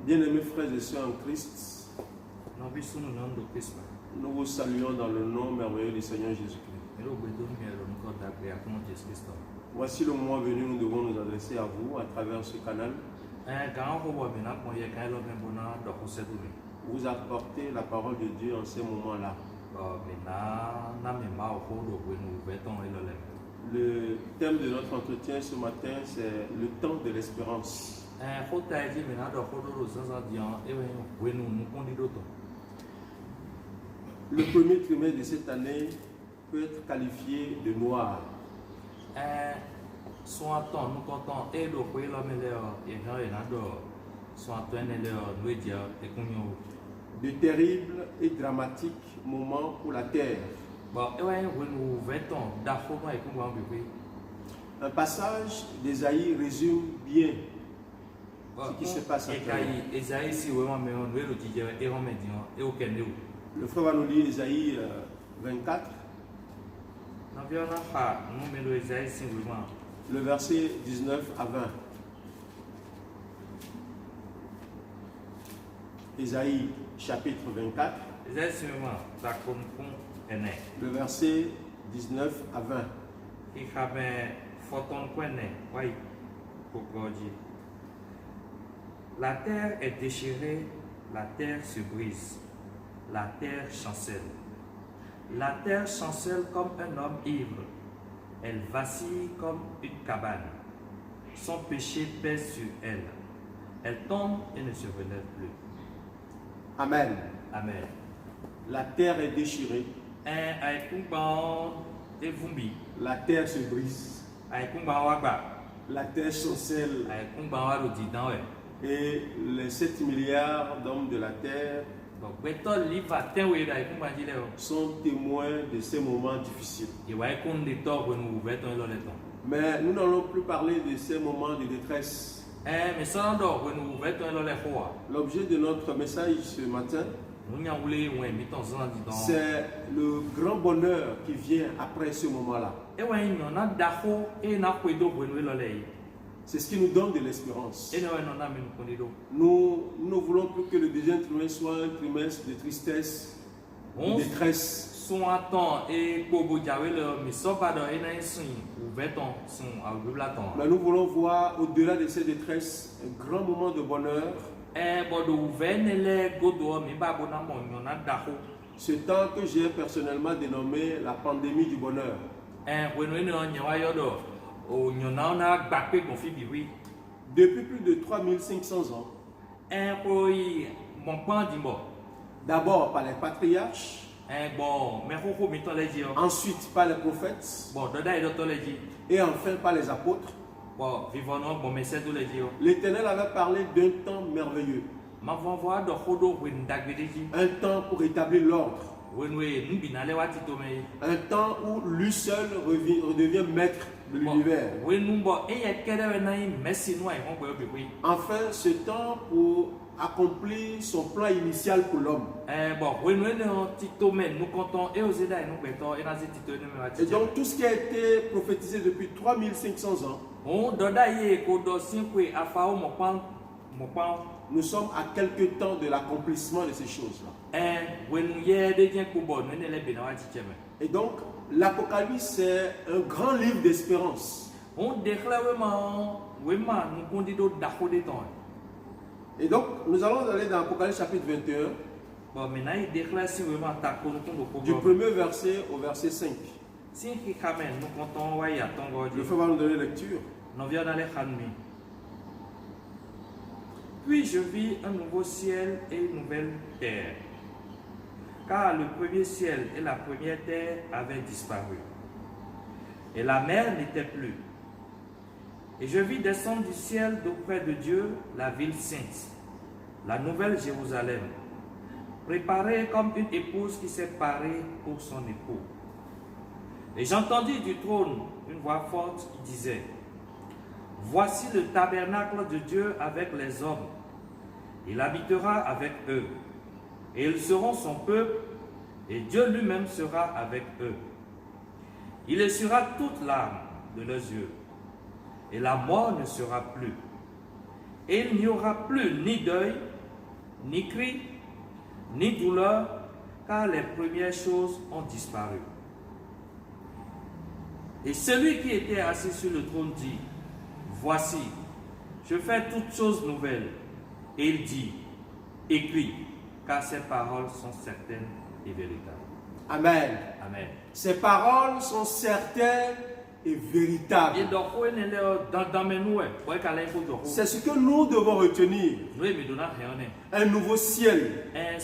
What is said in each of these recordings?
Bien-aimés frères et sœurs en Christ, nous vous saluons dans le nom merveilleux du Seigneur Jésus-Christ. Voici le moment venu, nous devons nous adresser à vous à travers ce canal. Vous apportez la parole de Dieu en ces moments-là. Le thème de notre entretien ce matin, c'est le temps de l'espérance. Le premier trimestre de cette année peut être qualifié de noir. De terribles et dramatiques moments pour la terre. Un passage d'Ésaïe résume bien ce qui se passe actuellement. Le frère va nous lire Ésaïe 24, le verset 19 à 20. Ésaïe chapitre 24, le verset 19 à 20. La terre est déchirée, la terre se brise, la terre chancelle. La terre chancelle comme un homme ivre, elle vacille comme une cabane. Son péché pèse sur elle, elle tombe et ne se relève plus. Amen. Amen. La terre est déchirée, la terre se brise, la terre chancelle. Et les 7 milliards d'hommes de la terre sont témoins de ces moments difficiles. Mais nous n'allons plus parler de ces moments de détresse. L'objet de notre message ce matin, c'est le grand bonheur qui vient après ce moment-là. C'est ce qui nous donne de l'espérance. Nous ne voulons plus que le deuxième trimestre soit un trimestre de tristesse, de détresse. Mais nous voulons voir au-delà de ces détresses un grand moment de bonheur. Ce temps que j'ai personnellement dénommé la pandémie du bonheur. Depuis plus de 3500 ans, d'abord par les patriarches, ensuite par les prophètes, et enfin par les apôtres, l'Éternel avait parlé d'un temps merveilleux, un temps pour établir l'ordre, un temps où lui seul redevient maître de l'univers. Enfin, ce temps pour accomplir son plan initial pour l'homme. Et donc tout ce qui a été prophétisé depuis 3500 ans, nous sommes à quelques temps de l'accomplissement de ces choses-là. Et donc, l'Apocalypse, c'est un grand livre d'espérance. Et donc, nous allons aller dans l'Apocalypse chapitre 21, du premier verset au verset 5. Le frère va nous donner lecture. Puis je vis un nouveau ciel et une nouvelle terre, car le premier ciel et la première terre avaient disparu, et la mer n'était plus. Et je vis descendre du ciel d'auprès de Dieu la ville sainte, la nouvelle Jérusalem, préparée comme une épouse qui s'est parée pour son époux. Et j'entendis du trône une voix forte qui disait: Voici le tabernacle de Dieu avec les hommes. Il habitera avec eux, et ils seront son peuple, et Dieu lui-même sera avec eux. Il essuiera toute larme de leurs yeux, et la mort ne sera plus. Et il n'y aura plus ni deuil, ni cri, ni douleur, car les premières choses ont disparu. Et celui qui était assis sur le trône dit, voici, je fais toutes choses nouvelles. Et il dit, écris, car ces paroles sont certaines et véritables. Amen. Amen. Ces paroles sont certaines et véritables. C'est ce que nous devons retenir. Un nouveau ciel et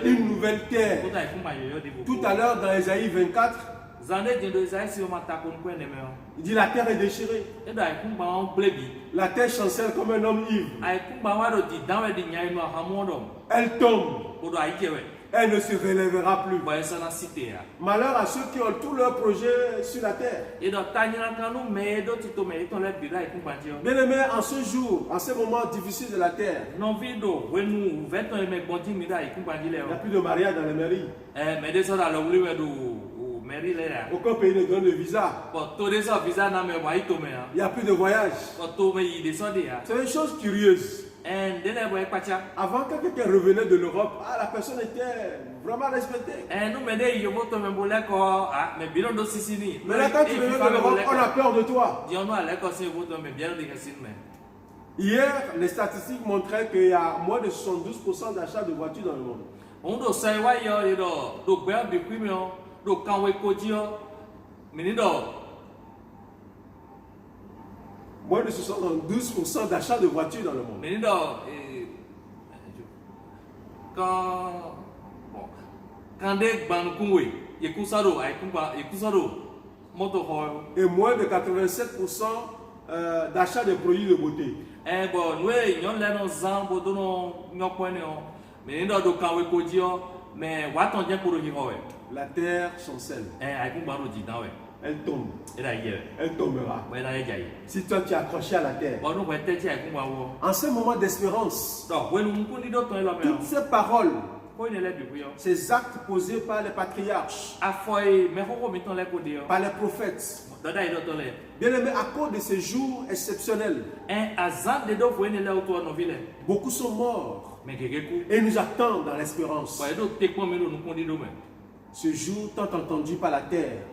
une nouvelle terre. Tout à l'heure dans Ésaïe 24, il dit la terre est déchirée. La terre chancelle comme un homme ivre. Elle tombe. Elle ne se relèvera plus. Malheur à ceux qui ont tous leurs projets sur la terre. Bien-aimés, en ce jour, en ce moment difficile de la terre, il n'y a plus de mariage dans les mairies. Aucun pays ne donne de visa. Il n'y a plus de voyage. C'est une chose curieuse. Avant que quelqu'un revenait de l'Europe, la personne était vraiment respectée. Maintenant quand tu reviens de l'Europe, on a peur de toi. Hier, les statistiques montraient qu'il y a moins de 72% d'achats de voitures dans le monde. Moins de 72% d'achats de voitures dans le monde. Et moins de 87% d'achats de produits de beauté. La terre chancelle. Elle tombe. Elle tombera. Si toi tu es accroché à la terre. En ce moment d'espérance, toutes ces paroles, ces actes posés par les patriarches, par les prophètes, bien aimé, à cause de ces jours exceptionnels, beaucoup sont morts et nous attendent dans l'espérance. Ce jour tant entendu par la terre,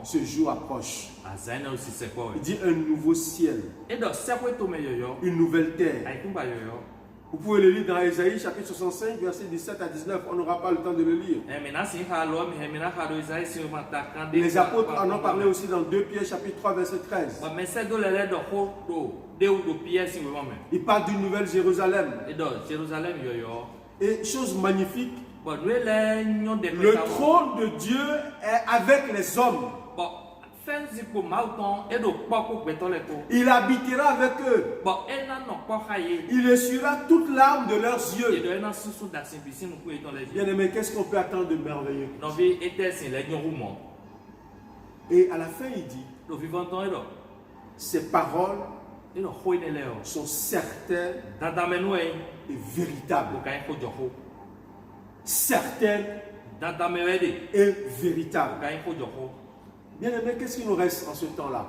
ce jour approche. Il dit un nouveau ciel, une nouvelle terre. Vous pouvez le lire dans Ésaïe chapitre 65, versets 17 à 19. On n'aura pas le temps de le lire. Les apôtres en ont parlé aussi dans 2 Pierre chapitre 3, verset 13. Il parle d'une nouvelle Jérusalem. Et chose magnifique, le trône de Dieu est avec les hommes. Il habitera avec eux. Il essuiera toute larme de leurs yeux. Bien aimé, qu'est-ce qu'on peut attendre de merveilleux? Et à la fin, il dit, ces paroles sont certaines et véritables. Certaines et véritables. Bien aimé, qu'est-ce qui nous reste en ce temps-là?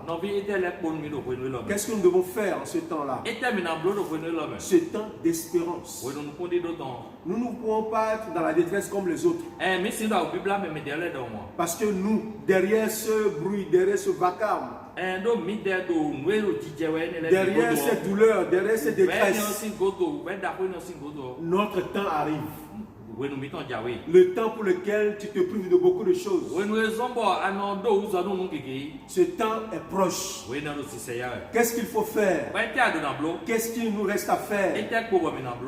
Qu'est-ce que nous devons faire en ce temps-là? Ce temps d'espérance. Nous ne pouvons pas être dans la détresse comme les autres. Parce que nous, derrière ce bruit, derrière ce vacarme, derrière cette douleur, derrière cette détresse, notre temps arrive. Le temps pour lequel tu te prives de beaucoup de choses. Ce temps est proche. Qu'est-ce qu'il faut faire? Qu'est-ce qu'il nous reste à faire?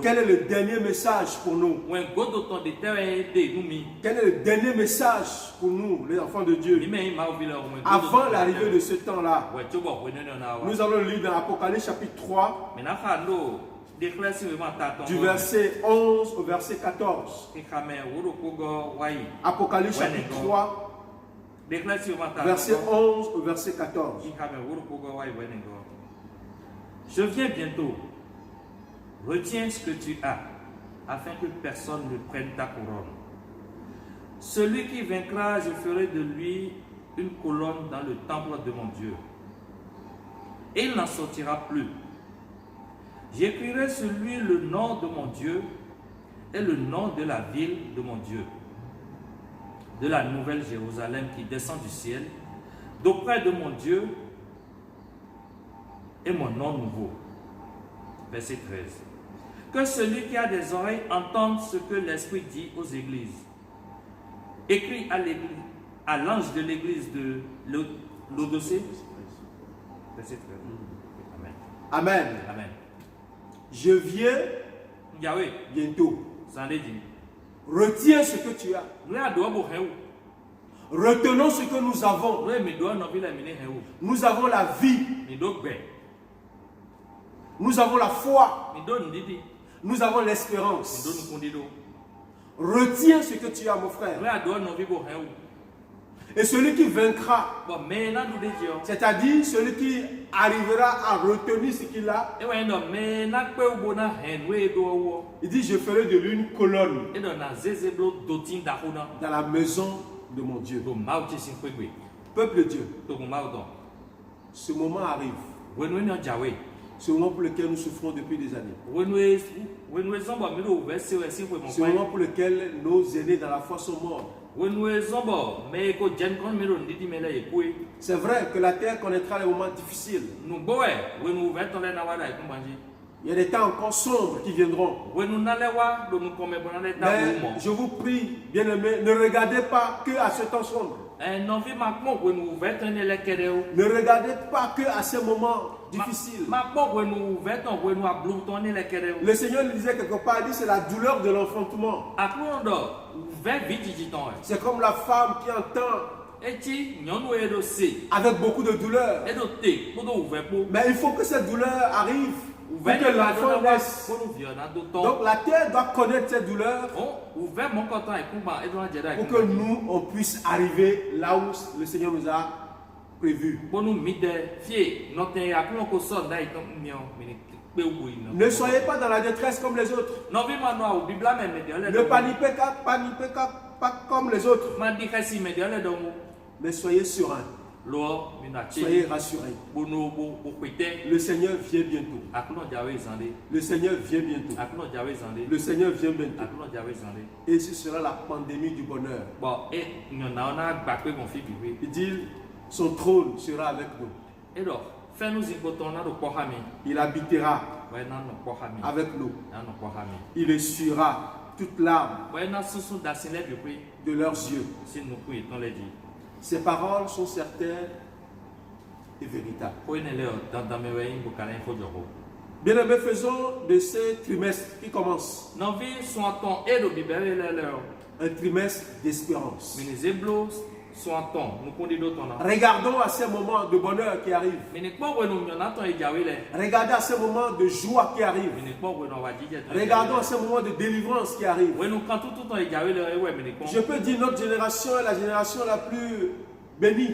Quel est le dernier message pour nous? Quel est le dernier message pour nous, les enfants de Dieu? Avant l'arrivée de ce temps-là, nous allons lire dans Apocalypse chapitre 3. Du verset 11 au verset 14. Apocalypse chapitre 3, verset 11 au verset 14. Je viens bientôt. Retiens ce que tu as, afin que personne ne prenne ta couronne. Celui qui vaincra, je ferai de lui une colonne dans le temple de mon Dieu. Et il n'en sortira plus. J'écrirai sur lui le nom de mon Dieu et le nom de la ville de mon Dieu, de la nouvelle Jérusalem qui descend du ciel, d'auprès de mon Dieu et mon nom nouveau. Verset 13. Que celui qui a des oreilles entende ce que l'Esprit dit aux églises. Écrit à l'ange de l'église de Laodicée. Verset 13. Amen. Amen. Amen. Je viens bientôt. Retiens ce que tu as. Retenons ce que nous avons. Nous avons la vie. Nous avons la foi. Nous avons l'espérance. Retiens ce que tu as, mon frère. Et celui qui vaincra, c'est-à-dire celui qui arrivera à retenir ce qu'il a, il dit, je ferai de lui une colonne dans la maison de mon Dieu. Peuple de Dieu, ce moment arrive. Ce moment pour lequel nous souffrons depuis des années. Ce moment pour lequel nos aînés dans la foi sont morts. C'est vrai que la terre connaîtra les moments difficiles. Il y a des temps encore sombres qui viendront. Mais je vous prie, bien-aimés, ne regardez pas que à ce temps sombre. Ne regardez pas que à ces moments difficiles. Le Seigneur nous disait quelque part, il dit c'est la douleur de l'enfantement. C'est comme la femme qui entend avec beaucoup de douleur. Mais il faut que cette douleur arrive pour que l'enfant naisse. Donc la terre doit connaître cette douleur pour que nous, on puisse arriver là où le Seigneur nous a prévu. Ne soyez pas dans la détresse comme les autres. Ne paniquez pas comme les autres. Mais soyez sereins. Soyez rassurés. Le Seigneur vient bientôt. Le Seigneur vient bientôt. Le Seigneur vient bientôt. Et ce sera la pandémie du bonheur. Il dit, son trône sera avec nous. Il habitera avec nous. Il essuiera toute larme de leurs yeux. Ces paroles sont certaines et véritables. Bien-aimés, faisons de ce trimestre qui commence un trimestre d'espérance. Regardons à ces moments de bonheur qui arrivent. Regardez à ces moments de joie qui arrivent. Regardons à ces moments de délivrance qui arrivent. Je peux dire notre génération est la génération la plus bénie.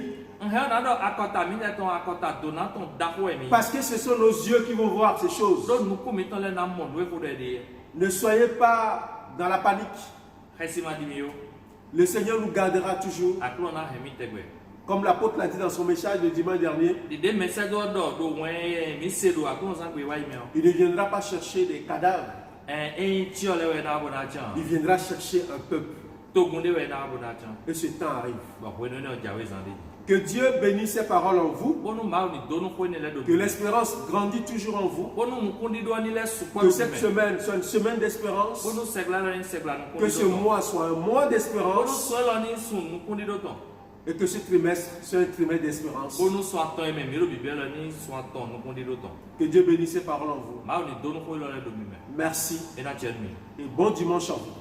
Parce que ce sont nos yeux qui vont voir ces choses. Ne soyez pas dans la panique. Le Seigneur nous gardera toujours. Comme l'apôtre l'a dit dans son message de dimanche dernier, il ne viendra pas chercher des cadavres. Il viendra chercher un peuple. Et ce temps arrive. Que Dieu bénisse ses paroles en vous. Que l'espérance grandit toujours en vous. Que cette semaine soit une semaine d'espérance. Que ce mois soit un mois d'espérance. Et que ce trimestre soit un trimestre d'espérance. Que Dieu bénisse ses paroles en vous. Merci. Et bon dimanche à vous.